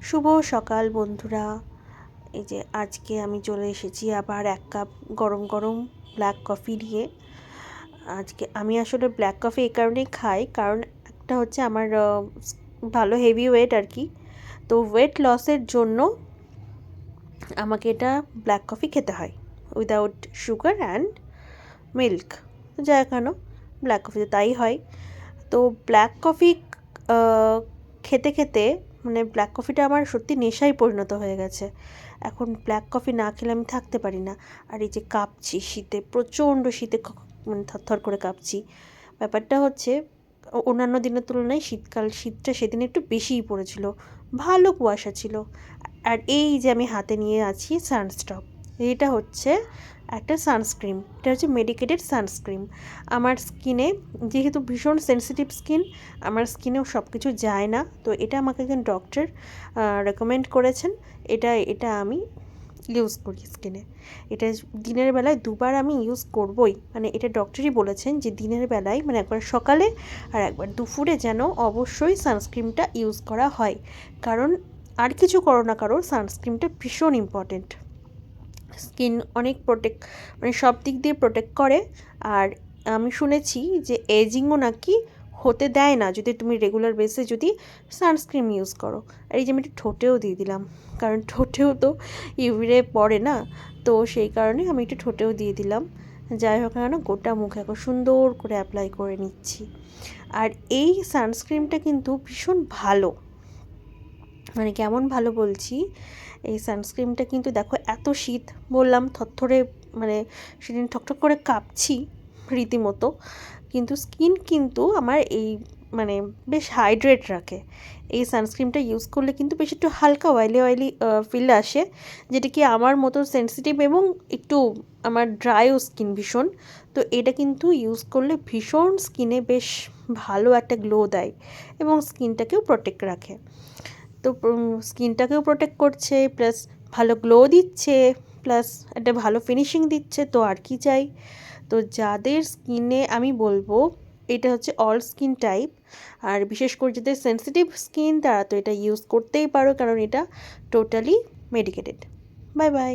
শুভ সকাল বন্ধুরা। এই যে আজকে আমি চলে এসেছি আবার 1 কাপ গরম গরম ব্ল্যাক কফি নিয়ে। আজকে আমি আসলে ব্ল্যাক কফি এই কারণেই খাই, কারণ একটা হচ্ছে আমার ভালো হেভি ওয়েট আর কি। তো ওয়েট লসের জন্য আমাকে এটা ব্ল্যাক কফি খেতে হয় উইদাউট সুগার অ্যান্ড মিল্ক। যাই কেন ব্ল্যাক কফিতে তাই হয়। তো ব্ল্যাক কফি খেতে খেতে মানে ব্ল্যাক কফিটা আমার সত্যি নেশায় পরিণত হয়ে গেছে। এখন ব্ল্যাক কফি না খেলে আমি থাকতে পারি না। আর এই যে কাঁপছি শীতে, প্রচণ্ড শীতে মানে থরথর করে কাঁপছি। ব্যাপারটা হচ্ছে অন্যান্য দিনের তুলনায় শীতটা সেদিন একটু বেশিই পড়েছিল, ভালো কুয়াশা ছিল। আর এই যে আমি হাতে নিয়ে আছি সানস্টপ, এটা হচ্ছে একটা সানস্ক্রিন। এটা হচ্ছে মেডিকেটেড সানস্ক্রিন। আমার স্কিনে যেহেতু ভীষণ সেন্সিটিভ স্কিন, আমার স্কিনেও সব কিছু যায় না, তো এটা আমাকে একজন ডক্টর রেকমেন্ড করেছেন। এটা আমি ইউজ করি স্কিনে। এটা দিনের বেলায় 2বার আমি ইউজ করবই, মানে এটা ডক্টরই বলেছেন যে দিনের বেলায় মানে একবার সকালে আর একবার দুপুরে যেন অবশ্যই সানস্ক্রিনটা ইউজ করা হয়। কারণ আর কিছু করো না কারো, সানস্ক্রিনটা ভীষণ ইম্পর্টেন্ট। স্কিন অনেক মানে সব দিক দিয়ে প্রোটেক্ট করে। আর আমি শুনেছি যে এজিংও নাকি হতে দেয় না যদি তুমি রেগুলার বেসে যদি সানস্ক্রিন ইউজ করো। আর এই যে আমি একটু ঠোঁটেও দিয়ে দিলাম, কারণ ঠোঁটেও তো ইউভি রে পড়ে না, তো সেই কারণে আমি একটু ঠোঁটেও দিয়ে দিলাম। যাই হোক না কেন গোটা মুখে এখন সুন্দর করে অ্যাপ্লাই করে নিচ্ছি। আর এই সানস্ক্রিনটা কিন্তু ভীষণ ভালো, মানে কেমন ভালো বলছি, এই সানস্ক্রিনটা কিন্তু দেখো এত শীত বললাম থরথরে, মানে সেদিন ঠকঠক করে কাঁপছি রীতিমতো, কিন্তু স্কিন কিন্তু আমার এই মানে বেশ হাইড্রেট রাখে। এই সানস্ক্রিনটা ইউজ করলে কিন্তু বেশ একটু হালকা অয়েলি ফিল আসে, যেটা কি আমার মতো সেন্সিটিভ এবং একটু আমার ড্রাইও স্কিন ভীষণ। তো এটা কিন্তু ইউজ করলে ভীষণ স্কিনে বেশ ভালো একটা গ্লো দেয় এবং স্কিনটাকেও প্রোটেক্ট রাখে। তো স্কিনটাকেও প্রোটেক্ট করছে, প্লাস ভালো গ্লো দিচ্ছে, প্লাস একটা ভালো ফিনিশিং দিচ্ছে, তো আর কি চাই। তো যাদের স্কিনে আমি বলবো এটা হচ্ছে অল স্কিন টাইপ, আর বিশেষ করে যাদের সেন্সিটিভ স্কিন তারা তো এটা ইউজ করতেই পারো, কারণ এটা টোটালি মেডিকেটেড। Bye bye.